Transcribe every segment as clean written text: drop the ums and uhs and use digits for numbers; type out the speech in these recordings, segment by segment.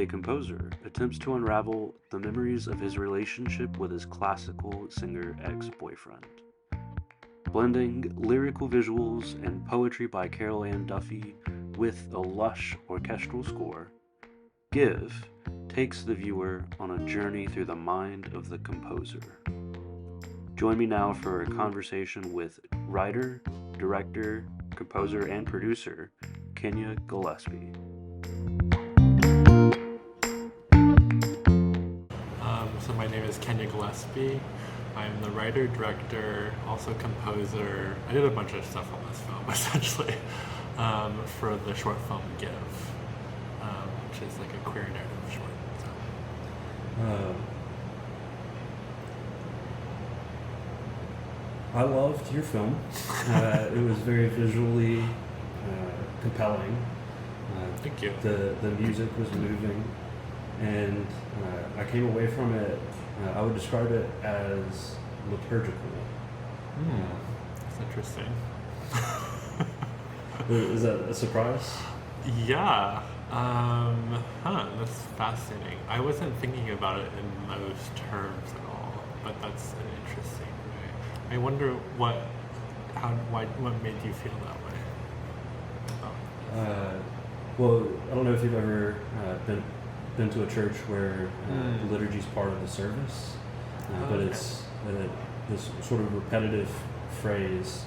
composer, attempts to unravel the memories of his relationship with his classical singer ex-boyfriend. Blending lyrical visuals and poetry by Carol Ann Duffy with a lush orchestral score, Give takes the viewer on a journey through the mind of the composer. Join me now for a conversation with writer, director, composer, and producer, Kenya Gillespie. So my name is Kenya Gillespie. I'm the writer, director, also composer. I did a bunch of stuff on this film, essentially, for the short film Give, which is like a queer narrative short. So. I loved your film. It was very visually compelling. Thank you. The music was moving, and I came away from it, I would describe it as liturgical. That's interesting. Is that a surprise? Yeah. That's fascinating. I wasn't thinking about it in those terms at all, but that's an interesting way. I wonder what made you feel that way? Well, I don't know if you've ever been to a church where the liturgy is part of the service, but it's this sort of repetitive phrase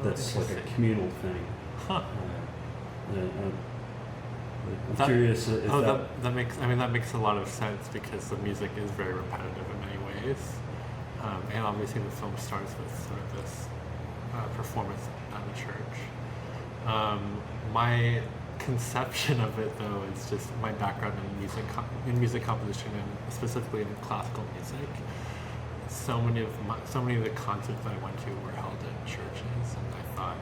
that's like a communal thing. Huh. I'm curious if that makes a lot of sense because the music is very repetitive in many ways, and obviously the film starts with sort of this performance at the church. My conception of it, though, is just my background in music composition and specifically in classical music. So many of the concerts that I went to were held in churches, and I thought,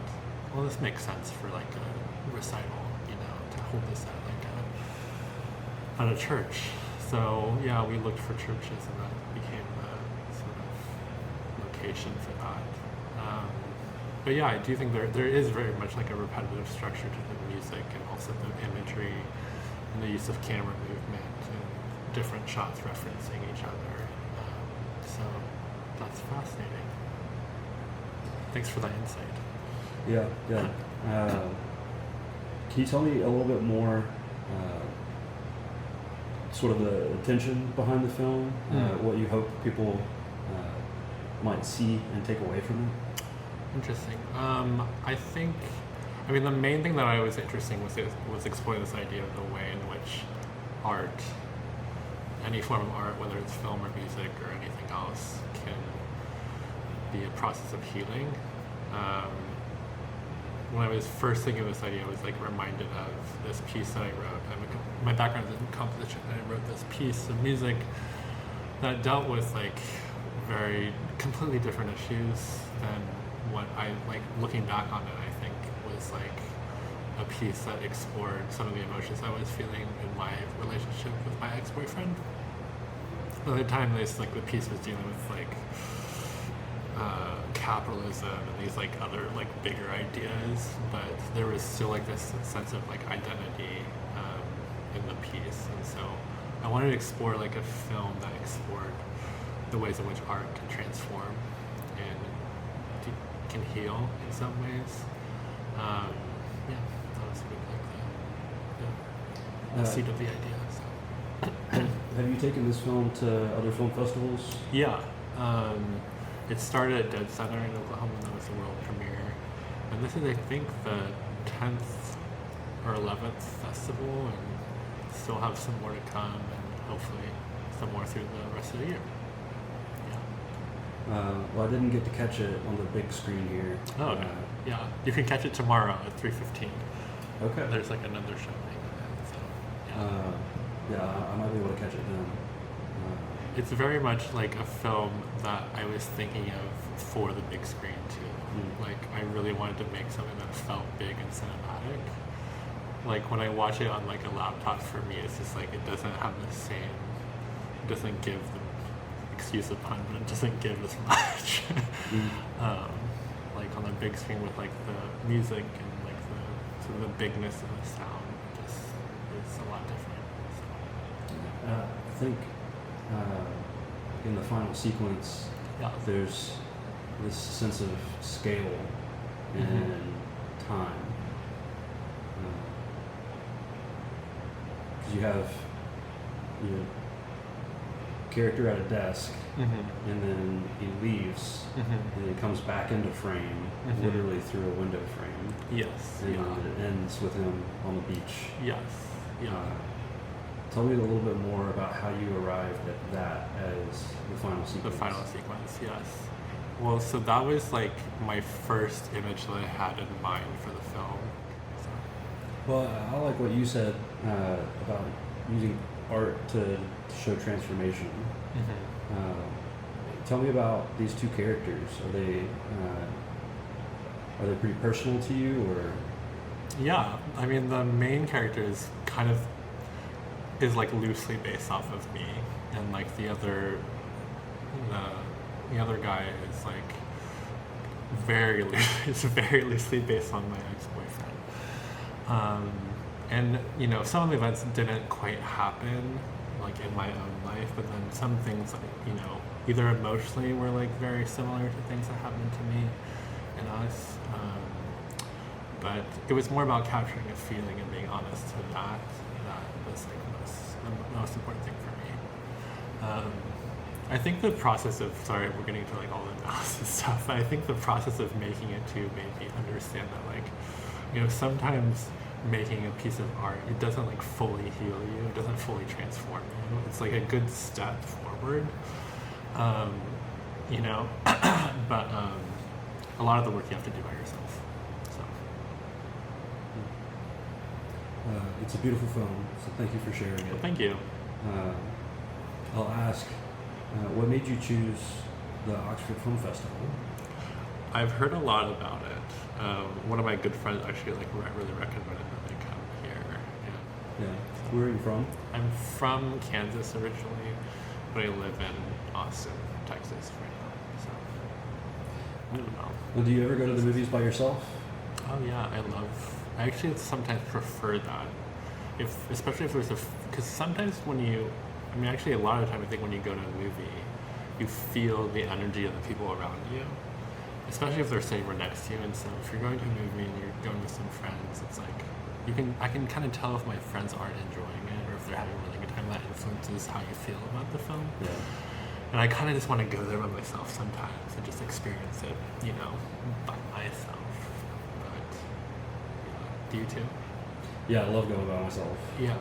well, this makes sense for like a recital, to hold this at a church. So yeah, we looked for churches, and that became the sort of location for that. But yeah, I do think there is very much like a repetitive structure to the music, and also the imagery and the use of camera movement and different shots referencing each other. So that's fascinating. Thanks for that insight. Yeah. Can you tell me a little bit more, sort of the intention behind the film, what you hope people might see and take away from it? Interesting. The main thing that I was interesting was exploring this idea of the way in which art, any form of art, whether it's film or music or anything else, can be a process of healing. When I was first thinking of this idea, I was like reminded of this piece that I wrote. My background is in composition, and I wrote this piece of music that dealt with like very completely different issues than what I like. Looking back on it, I think was like a piece that explored some of the emotions I was feeling in my relationship with my ex-boyfriend. At the time, the piece was dealing with like capitalism and these like other like bigger ideas, but there was still like this sense of like identity in the piece, and so I wanted to explore like a film that explored the ways in which art can transform and can heal in some ways. That was sort of like the seed of the idea. So. Have you taken this film to other film festivals? Yeah. It started at Dead Center in Oklahoma, and that was the world premiere. And this is, I think, the 10th or 11th festival, and still have some more to come, and hopefully some more through the rest of the year. Well, I didn't get to catch it on the big screen here. Oh, okay. Yeah. You can catch it tomorrow at 3:15. Okay. There's like another showing. So, I might be able to catch it then. It's very much like a film that I was thinking of for the big screen too. Like I really wanted to make something that felt big and cinematic. Like when I watch it on like a laptop, for me, it's just like it doesn't have the same. It doesn't give the excuse of pun, but it doesn't give as much. Like on the big screen with like the music and like the sort of the bigness of the sound, it just it's a lot different. So I think in the final sequence, there's this sense of scale and time. Because you have your character at a desk, and then he leaves, and he comes back into frame, literally through a window frame. Yes. And it ends with him on the beach. Yes. Yeah. Tell me a little bit more about how you arrived at that as the final sequence. The final sequence, yes. Well, so that was like my first image that I had in mind for the film. So. Well, I like what you said about using art to show transformation. Tell me about these two characters. Are they pretty personal to you, or? Yeah, I mean the main character is like loosely based off of me, and like the other guy is like very loosely based on my ex-boyfriend. And you know, some of the events didn't quite happen like in my own life, but then some things, you know, either emotionally were like very similar to things that happened to me and us. But it was more about capturing a feeling and being honest to that was like the most important thing for me. I think the process of, sorry, we're getting into like all the analysis stuff, but I think the process of making it too made me understand that, like, you know, sometimes making a piece of art, it doesn't like fully heal you, it doesn't fully transform you. It's like a good step forward, you know, but a lot of the work you have to do by yourself. So. It's a beautiful film, so thank you for sharing it. Well, thank you. I'll ask, what made you choose the Oxford Film Festival? I've heard a lot about it. One of my good friends actually like really recommended that they come here. Yeah. Where are you from? I'm from Kansas originally, but I live in Austin, Texas right now. So I don't know. Well, do you ever go to the movies by yourself? Oh yeah, I actually sometimes prefer that. Especially if there's because sometimes when you, I mean, actually a lot of the time I think when you go to a movie, you feel the energy of the people around you. Especially if they're sitting right next to you, and so if you're going to a movie and you're going with some friends, it's like I can kind of tell if my friends aren't enjoying it or if they're having a really good time. That influences how you feel about the film. Yeah. And I kind of just want to go there by myself sometimes and just experience it, you know, by myself. But do you too? Yeah, I love going by myself. Yeah.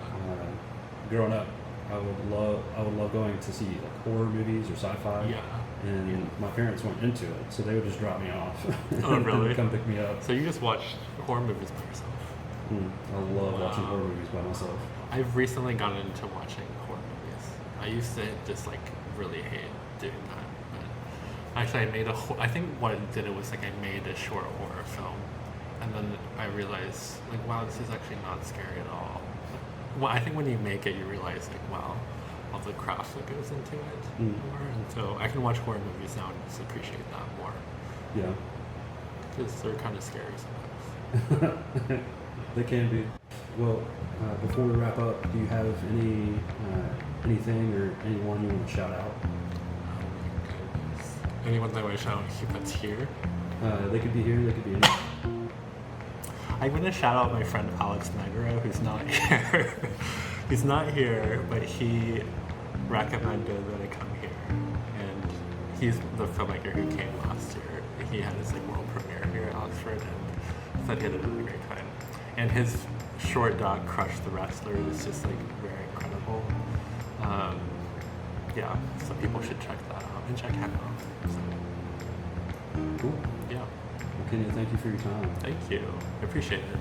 Growing up, I would love going to see like horror movies or sci-fi. Yeah. And my parents weren't into it, so they would just drop me off. Oh, really? Come pick me up. So you just watch horror movies by yourself? I love watching horror movies by myself. I've recently gotten into watching horror movies. I used to just like really hate doing that, but actually I think what I did was like I made a short horror film, and then I realized like, wow, this is actually not scary at all. Well, I think when you make it, you realize like, wow, all the craft that goes into it more, and so I can watch horror movies now and just appreciate that more. Yeah. Because they're kind of scary sometimes. They can be. Well, before we wrap up, do you have anything or anyone you want to shout out? Oh my goodness. Anyone that I want to shout out that's here? They could be here, they could be anywhere. I'm going to shout out my friend Alex Negro, who's not here. He's not here, but he recommended that I come here. And he's the filmmaker who came last year. He had his like world premiere here at Oxford and said he had a really great time. And his short doc, Crush the Wrestler, is just like very incredible. Yeah, so people should check that out and check him out. So. Cool. Yeah. Well, Kenya, thank you for your time. Thank you. I appreciate it.